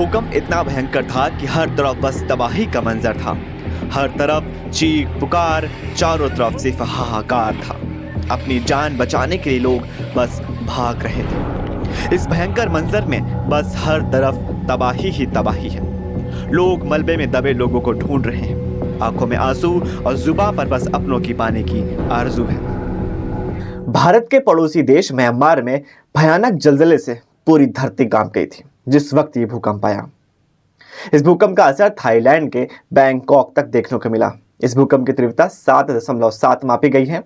भूकंप इतना भयंकर था कि हर तरफ बस तबाही का मंजर था। हर तरफ चीख पुकार, चारों तरफ सिर्फ हाहाकार था। अपनी जान बचाने के लिए लोग बस भाग रहे थे। इस भयंकर मंजर में बस हर तरफ तबाही ही तबाही है। लोग मलबे में दबे लोगों को ढूंढ रहे हैं। आंखों में आंसू और जुबान पर बस अपनों की पाने की आरजू है। भारत के पड़ोसी देश म्यांमार में भयानक जलजले से पूरी धरती कांप गई थी जिस वक्त ये भूकंप आया। इस भूकंप का असर थाईलैंड के बैंकॉक तक देखने को मिला। इस भूकंप की तीव्रता 7.7 मापी गई है।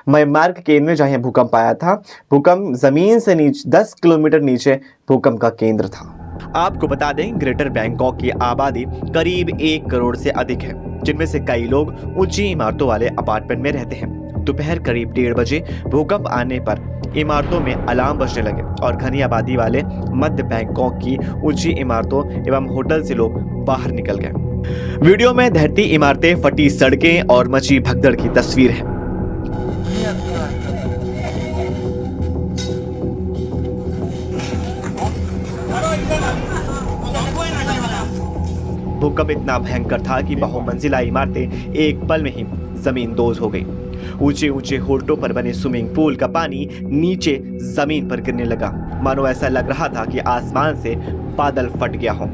म्यांमार के केंद्र में जहां भूकंप आया था, भूकंप जमीन से नीचे 10 किलोमीटर नीचे भूकंप का केंद्र था। आपको बता दें, ग्रेटर बैंकॉक की आबादी करीब 1 करोड़ से अधिक है, जिनमें से कई लोग ऊंची इमारतों वाले अपार्टमेंट में रहते हैं। दोपहर करीब 1:30 बजे भूकंप आने पर इमारतों में अलार्म बजने लगे और घनी आबादी वाले मध्य बैंकॉक की ऊंची इमारतों एवं होटल से लोग बाहर निकल गए। वीडियो में धरती, इमारतें, फटी सड़कें और मची भगदड़ की तस्वीर है। भूकंप इतना भयंकर था कि बहुमंजिला इमारतें एक पल में ही जमींदोज हो गई। ऊंचे ऊंचे होटलों पर बने स्विमिंग पूल का पानी नीचे जमीन पर गिरने लगा। मानो ऐसा लग रहा था कि आसमान से बादल फट गया हो।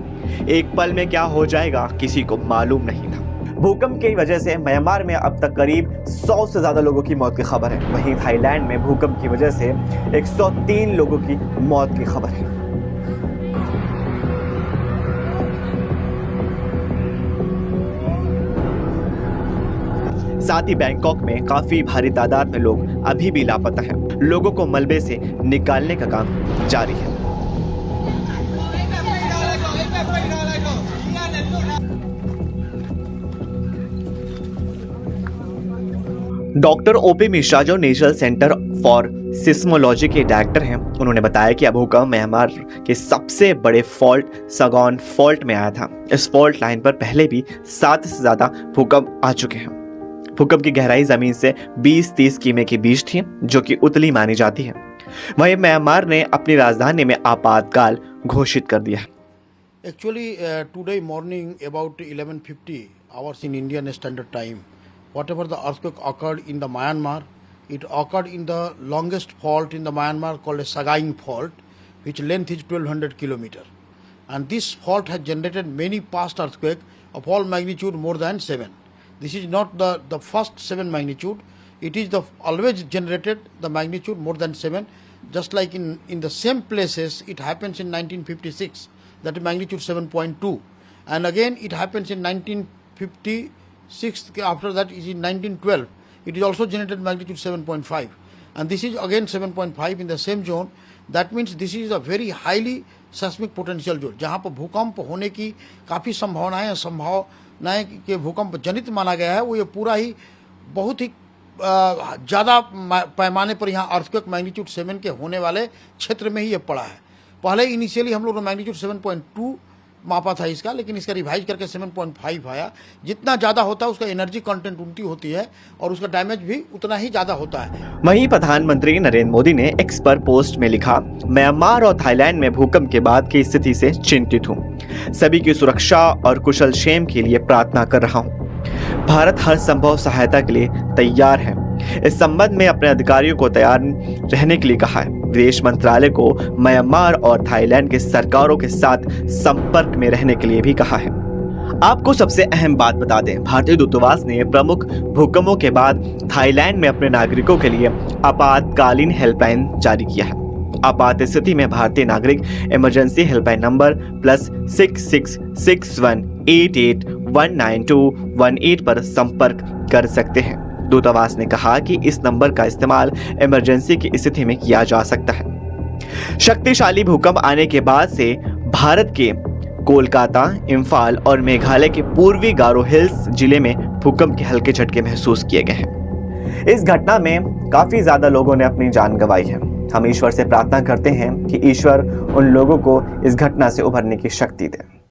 एक पल में क्या हो जाएगा किसी को मालूम नहीं था। भूकंप की वजह से म्यांमार में अब तक करीब 100 से ज्यादा लोगों की मौत की खबर है। वहीं थाईलैंड में भूकंप की वजह से 103 लोगों की मौत की खबर है। साथ ही बैंकॉक में काफी भारी तादाद में लोग अभी भी लापता हैं। लोगों को मलबे से निकालने का काम जारी है। डॉक्टर ओपी मिश्रा, जो नेशनल सेंटर फॉर सिस्मोलॉजी के डायरेक्टर हैं, उन्होंने बताया कि भूकंप म्यांमार के सबसे बड़े फॉल्ट सगॉन फॉल्ट में आया था। इस फॉल्ट लाइन पर पहले भी 7 से ज्यादा भूकंप आ चुके हैं। भूकंप की गहराई जमीन से 20-30 किमी के बीच थी, जो कि उतली मानी जाती है। वहीं म्यांमार ने अपनी राजधानी में आपातकाल घोषित कर दिया है। Actually, today morning about 11:50 hours in Indian Standard Time, whatever the earthquake occurred in the Myanmar, it occurred in the longest fault in the Myanmar called a Sagaing Fault, which length is 1200 kilometer. And this fault has generated many past earthquakes of all magnitude more than 7. This is not the first 7 magnitude. It is the always generated the magnitude more than 7. Just like in the same places, it happens in 1956, that is magnitude 7.2, and again it happens in 1956. After that is in 1912. It is also generated magnitude 7.5, and this is again 7.5 in the same zone. That means this is a very highly seismic potential zone, जहाँ पर भूकंप होने की काफ़ी संभावनाएं कि भूकंप जनित माना गया है। वो ये पूरा ही बहुत ही ज़्यादा पैमाने पर यहाँ अर्थक्वेक मैग्नीट्यूड 7 के होने वाले क्षेत्र में ही ये पड़ा है। पहले इनिशियली हम लोग ने मैग्नीट्यूड 7.2 मापा था इसका, लेकिन इसका रिवाइज करके 7.5 आया। जितना ज़्यादा होता है उसका एनर्जी कंटेंट उल्टी होती है और उसका डैमेज भी उतना ही ज़्यादा होता है। वहीं प्रधानमंत्री नरेंद्र मोदी ने एक्स पर पोस्ट में लिखा, म्यांमार और थाईलैंड में भूकंप के बाद की स्थिति से चिंतित हूँ। सभी की सुरक्षा और कुशल क्षेम के लिए प्रार्थना कर रहा हूँ। भारत हर संभव सहायता के लिए तैयार है। इस संबंध में अपने अधिकारियों को तैयार रहने के लिए कहा है। विदेश मंत्रालय को म्यांमार और थाईलैंड के सरकारों के साथ संपर्क में रहने के लिए भी कहा है। आपको सबसे अहम बात बता दें, भारतीय दूतावास ने प्रमुख भूकंपों के बाद थाईलैंड में अपने नागरिकों के लिए आपातकालीन हेल्पलाइन जारी किया है। आपात स्थिति में भारतीय नागरिक इमरजेंसी हेल्पलाइन नंबर +6661881921 पर संपर्क कर सकते हैं। दूतावास ने कहा कि इस नंबर का इस्तेमाल इमरजेंसी की स्थिति में किया जा सकता है। शक्तिशाली भूकंप आने के बाद से भारत के कोलकाता, इम्फाल और मेघालय के पूर्वी गारो हिल्स जिले में भूकंप के हल्के झटके महसूस किए गए हैं। इस घटना में काफी ज्यादा लोगों ने अपनी जान गंवाई है। हम ईश्वर से प्रार्थना करते हैं कि ईश्वर उन लोगों को इस घटना से उभरने की शक्ति दे।